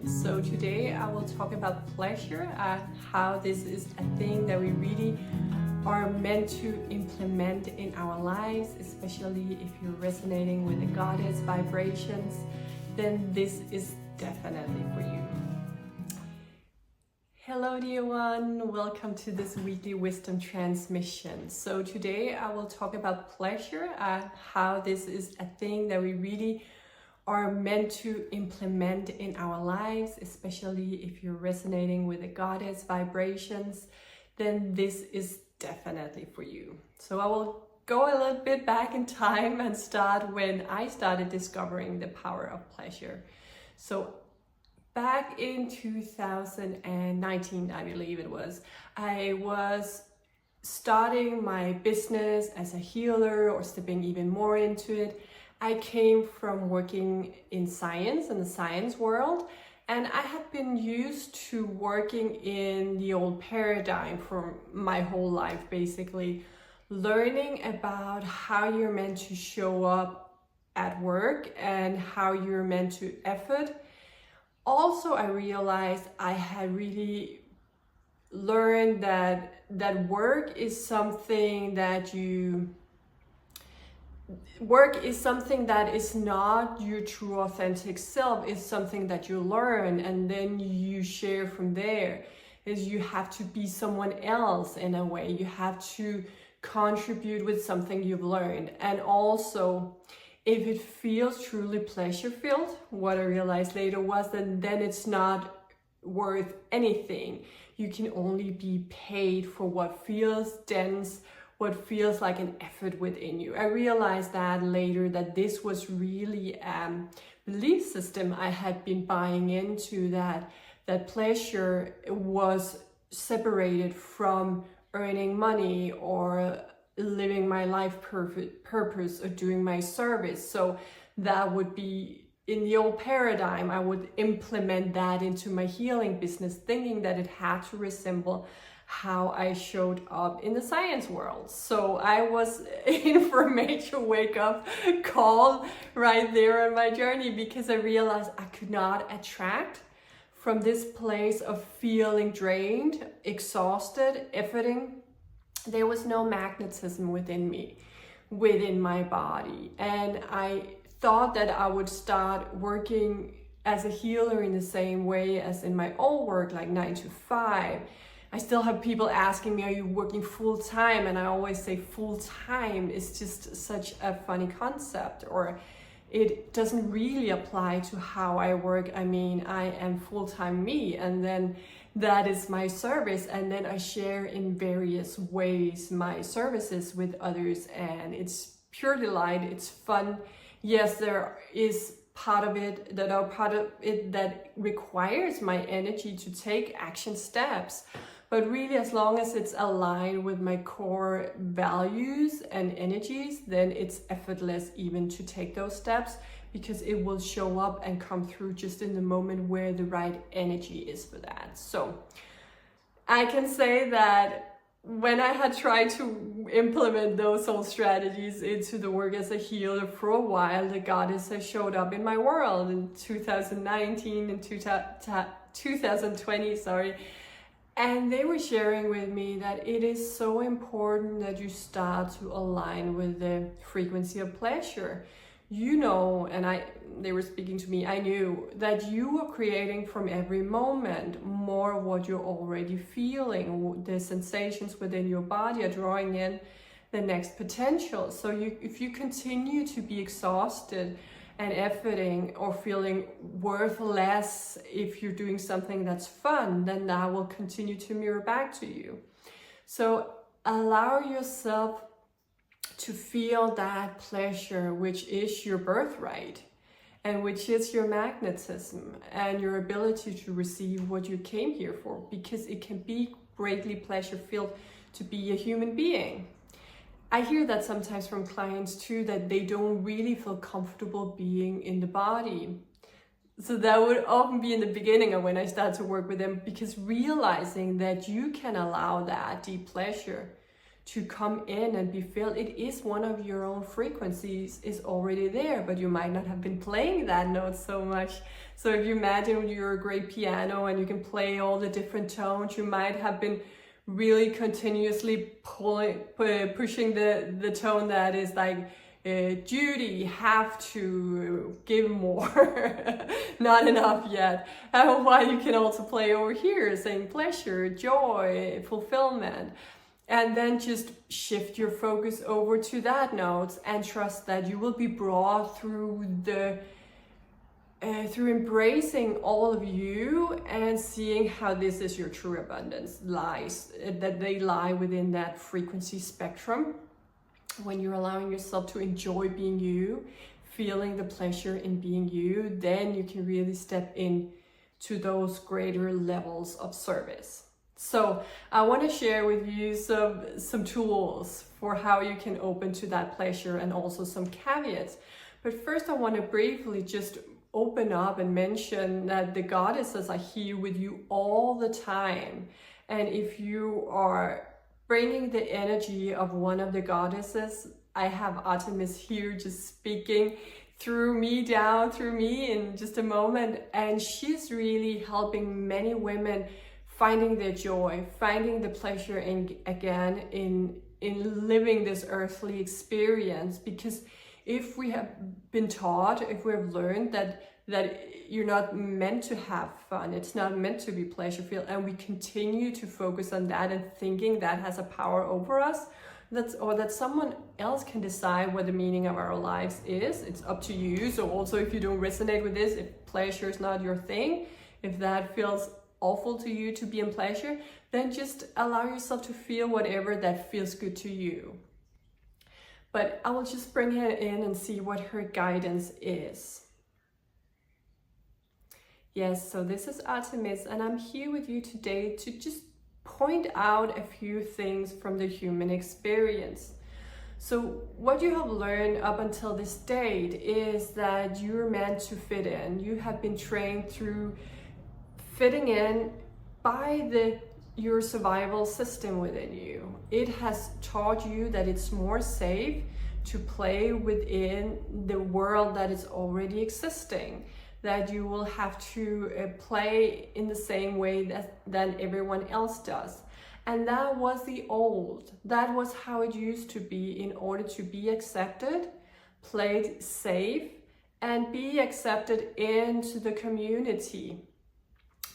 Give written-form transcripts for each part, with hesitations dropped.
So today I will talk about pleasure, how this is a thing that we really are meant to implement in our lives, especially if you're resonating with the goddess vibrations, then this is definitely for you. Hello dear one, welcome to this weekly wisdom transmission. So today I will talk about pleasure, how this is a thing that we really are meant to implement in our lives, especially if you're resonating with the goddess vibrations, then this is definitely for you. So I will go a little bit back in time and start when I started discovering the power of pleasure. So back in 2019, I believe it was, I was starting my business as a healer or stepping even more into it. I came from working in science, in the science world, and I had been used to working in the old paradigm for my whole life, basically learning about how you're meant to show up at work and how you're meant to effort. Also, I realized I had really learned that work is something that is not your true authentic self. It's something that you learn and then you share from there. Is you have to be someone else in a way. You have to contribute with something you've learned. And also, if it feels truly pleasure filled, what I realized later was that then it's not worth anything. You can only be paid for what feels dense, what feels like an effort within you. I realized that later, that this was really a belief system I had been buying into, that pleasure was separated from earning money or living my life purpose or doing my service. So that would be in the old paradigm. I would implement that into my healing business, thinking that it had to resemble how I showed up in the science world. So I was in for a major wake up call right there on my journey, because I realized I could not attract from this place of feeling drained, exhausted, efforting. There was no magnetism within me, within my body. And I thought that I would start working as a healer in the same way as in my old work, like 9 to 5. I still have people asking me, are you working full time? And I always say full time is just such a funny concept, or it doesn't really apply to how I work. I mean, I am full-time me, and then that is my service. And then I share in various ways my services with others, and it's pure delight. It's fun. Yes, there is part of it that requires my energy to take action steps. But really, as long as it's aligned with my core values and energies, then it's effortless even to take those steps, because it will show up and come through just in the moment where the right energy is for that. So I can say that when I had tried to implement those old strategies into the work as a healer for a while, the goddess has showed up in my world in 2019 and 2020, and they were sharing with me that it is so important that you start to align with the frequency of pleasure. You know, and they were speaking to me, I knew that you are creating from every moment more what you're already feeling. The sensations within your body are drawing in the next potential. So if you continue to be exhausted and efforting or feeling worth less if you're doing something that's fun, then that will continue to mirror back to you. So allow yourself to feel that pleasure, which is your birthright and which is your magnetism and your ability to receive what you came here for, because it can be greatly pleasure filled to be a human being. I hear that sometimes from clients too, that they don't really feel comfortable being in the body. So that would often be in the beginning of when I start to work with them, because realizing that you can allow that deep pleasure to come in and be filled. It is one of your own frequencies is already there, but you might not have been playing that note so much. So if you imagine you're a great piano and you can play all the different tones, you might have been really continuously pushing the tone that is like, Judy, you have to give more, not enough yet. While you can also play over here, saying pleasure, joy, fulfillment. And then just shift your focus over to that note and trust that you will be brought through through embracing all of you and seeing how this is your true abundance lies, that they lie within that frequency spectrum. When you're allowing yourself to enjoy being you, feeling the pleasure in being you, then you can really step in to those greater levels of service. So I want to share with you some tools for how you can open to that pleasure and also some caveats. But first I want to briefly just open up and mention that the goddesses are here with you all the time. And if you are bringing the energy of one of the goddesses, I have Artemis here just speaking through me, down through me in just a moment. And she's really helping many women finding their joy, finding the pleasure again in living this earthly experience. Because if we have been taught, if we have learned that you're not meant to have fun, it's not meant to be pleasure filled, and we continue to focus on that and thinking that has a power over us, that someone else can decide what the meaning of our lives is. It's up to you. So also, if you don't resonate with this, if pleasure is not your thing, if that feels awful to you to be in pleasure, then just allow yourself to feel whatever that feels good to you. But I will just bring her in and see what her guidance is. Yes, so this is Artemis, and I'm here with you today to just point out a few things from the human experience. So what you have learned up until this date is that you're meant to fit in. You have been trained through fitting in by your survival system within you. It has taught you that it's more safe to play within the world that is already existing, that you will have to play in the same way that everyone else does. And that was the old. That was how it used to be in order to be accepted, played safe, and be accepted into the community.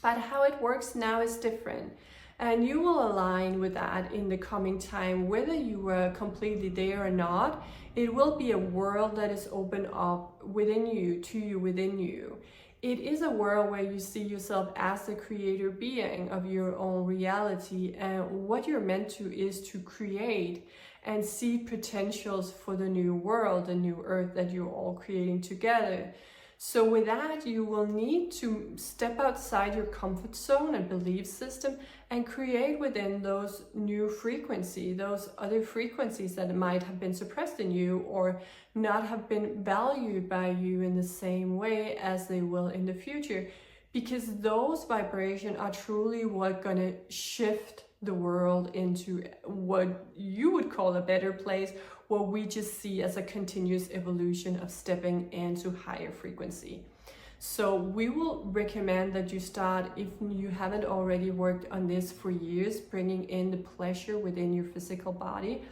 But how it works now is different. And you will align with that in the coming time, whether you were completely there or not. It will be a world that is open up within you, to you, within you. It is a world where you see yourself as the creator being of your own reality, and what you're meant to is to create and see potentials for the new world, the new earth that you're all creating together. So with that, you will need to step outside your comfort zone and belief system and create within those new frequencies, those other frequencies that might have been suppressed in you or not have been valued by you in the same way as they will in the future. Because those vibrations are truly what gonna shift the world into what you would call a better place, what we just see as a continuous evolution of stepping into higher frequency. So we will recommend that you start, if you haven't already worked on this for years, bringing in the pleasure within your physical body.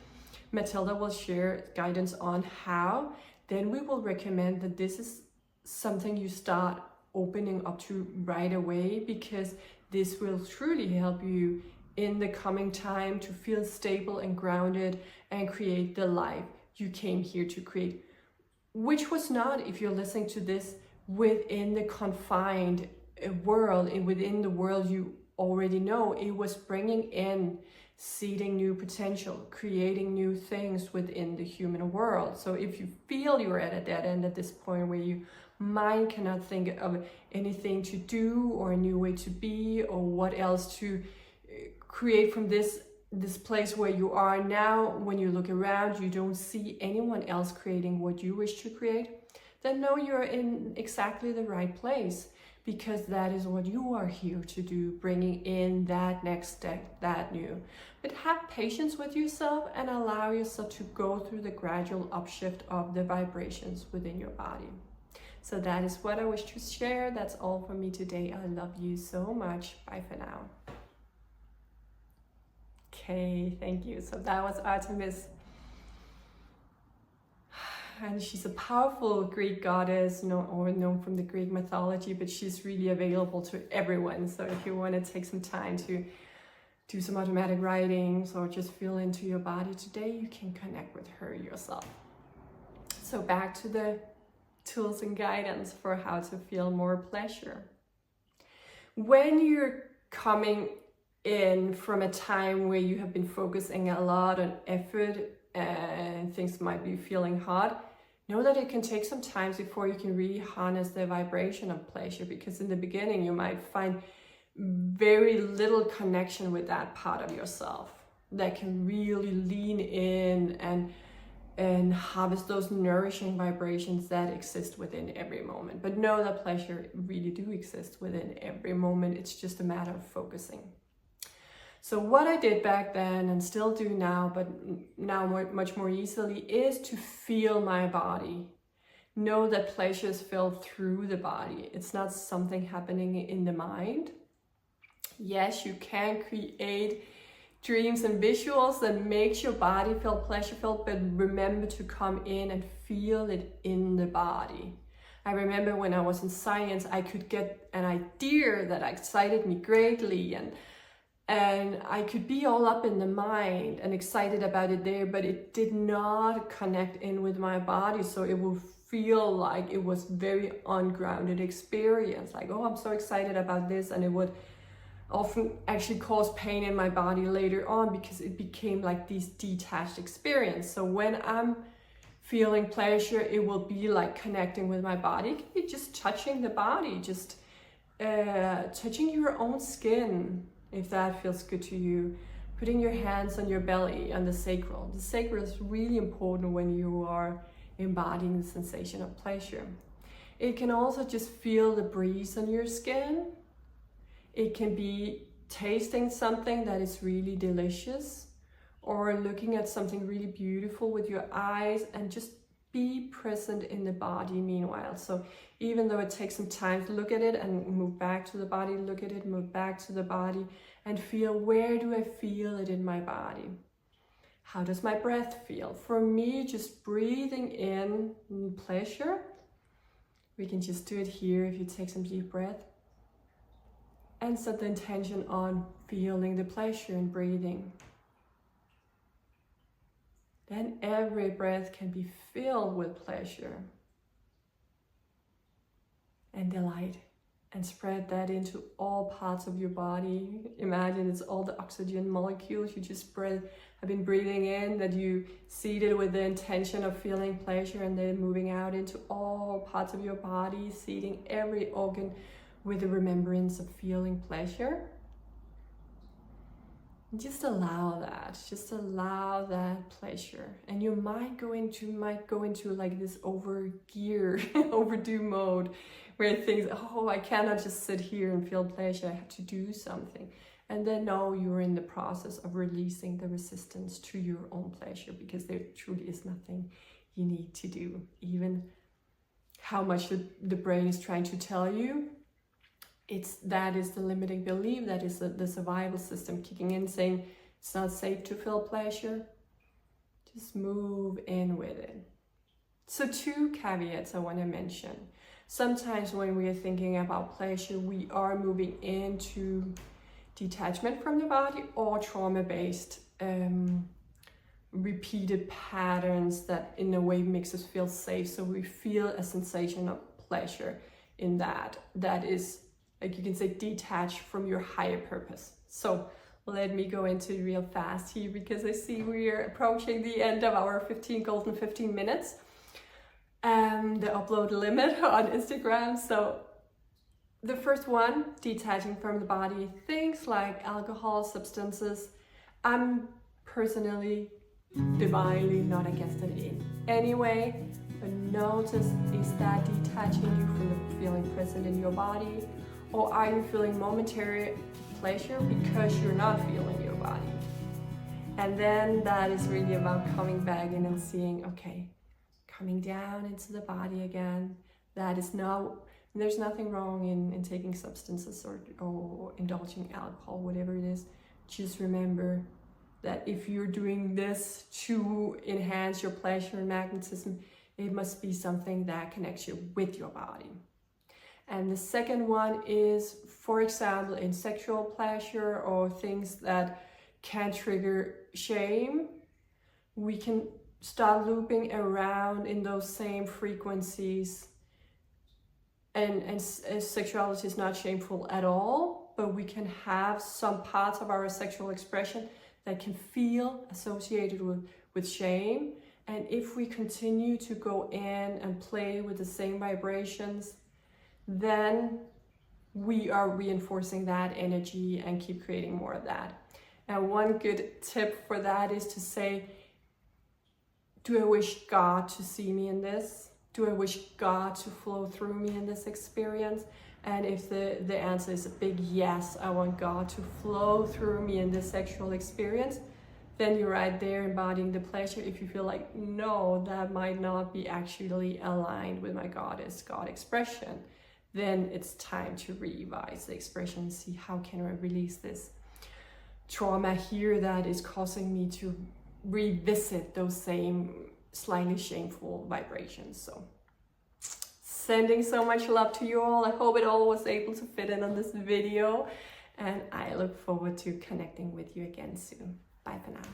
Matilda will share guidance on how. Then we will recommend that this is something you start opening up to right away, because this will truly help you in the coming time to feel stable and grounded and create the life you came here to create, which was not, if you're listening to this, within the confined world and within the world you already know. It was bringing in, seeding new potential, creating new things within the human world. So if you feel you're at a dead end at this point where your mind cannot think of anything to do or a new way to be or what else to create from this place where you are now, when you look around, you don't see anyone else creating what you wish to create, then know you're in exactly the right place. because that is what you are here to do, bringing in that next step, that new. But have patience with yourself and allow yourself to go through the gradual upshift of the vibrations within your body. So that is what I wish to share. That's all for me today. I love you so much. Bye for now. Okay, thank you. So that was Artemis. And she's a powerful Greek goddess, known from the Greek mythology, but she's really available to everyone. So if you want to take some time to do some automatic writings or just feel into your body today, you can connect with her yourself. So back to the tools and guidance for how to feel more pleasure. When you're coming in from a time where you have been focusing a lot on effort and things might be feeling hot, know that it can take some time before you can really harness the vibration of pleasure, because in the beginning you might find very little connection with that part of yourself that can really lean in and harvest those nourishing vibrations that exist within every moment. But know that pleasure really do exist within every moment. It's just a matter of focusing. So what I did back then and still do now, but now much more easily, is to feel my body. Know that pleasure is felt through the body. It's not something happening in the mind. Yes, you can create dreams and visuals that makes your body feel pleasure-filled, but remember to come in and feel it in the body. I remember when I was in science, I could get an idea that excited me greatly, and I could be all up in the mind and excited about it there, but it did not connect in with my body. So it would feel like it was very ungrounded experience. Like, oh, I'm so excited about this. And it would often actually cause pain in my body later on because it became like this detached experience. So when I'm feeling pleasure, it will be like connecting with my body. It can be just touching the body, just touching your own skin, if that feels good to you. Putting your hands on your belly, on the sacral. The sacral is really important when you are embodying the sensation of pleasure. It can also just feel the breeze on your skin. It can be tasting something that is really delicious, or looking at something really beautiful with your eyes, and just be present in the body meanwhile. So even though it takes some time to look at it and move back to the body, look at it, move back to the body, and feel, where do I feel it in my body? How does my breath feel? For me, just breathing in pleasure. We can just do it here if you take some deep breath. And set the intention on feeling the pleasure in breathing. Then every breath can be filled with pleasure and delight, and spread that into all parts of your body. Imagine it's all the oxygen molecules you just have been breathing in, that you seeded with the intention of feeling pleasure, and then moving out into all parts of your body, seeding every organ with the remembrance of feeling pleasure. And just allow that pleasure. And you might go into like this overdue mode, where things, oh, I cannot just sit here and feel pleasure, I have to do something. And then no, you're in the process of releasing the resistance to your own pleasure, because there truly is nothing you need to do. Even how much the brain is trying to tell you, that is the limiting belief, that is the survival system kicking in, saying it's not safe to feel pleasure. Just move in with it. So 2 caveats I want to mention. Sometimes when we are thinking about pleasure, we are moving into detachment from the body or trauma-based repeated patterns that in a way makes us feel safe. So we feel a sensation of pleasure in that is, like you can say, detached from your higher purpose. So let me go into it real fast here, because I see we are approaching the end of our golden 15 minutes. The upload limit on Instagram. So the first one, detaching from the body, things like alcohol, substances. I'm personally divinely not against it in any way, but notice, is that detaching you from the feeling present in your body, Or are you feeling momentary pleasure because you're not feeling your body? And then that is really about coming back in and seeing, okay, coming down into the body again. That is now, there's nothing wrong in taking substances or indulging alcohol, whatever it is. Just remember that if you're doing this to enhance your pleasure and magnetism, it must be something that connects you with your body. And the second one is, for example, in sexual pleasure or things that can trigger shame, we can start looping around in those same frequencies. And sexuality is not shameful at all, but we can have some parts of our sexual expression that can feel associated with shame. And if we continue to go in and play with the same vibrations, then we are reinforcing that energy and keep creating more of that. And one good tip for that is to say, do I wish God to see me in this? Do I wish God to flow through me in this experience? And if the answer is a big yes, I want God to flow through me in this sexual experience, then you're right there embodying the pleasure. If you feel like, no, that might not be actually aligned with my God expression, then it's time to revise the expression and see how can I release this trauma here that is causing me to revisit those same slightly shameful vibrations. So sending so much love to you all. I hope it all was able to fit in on this video, and I look forward to connecting with you again soon. Bye for now.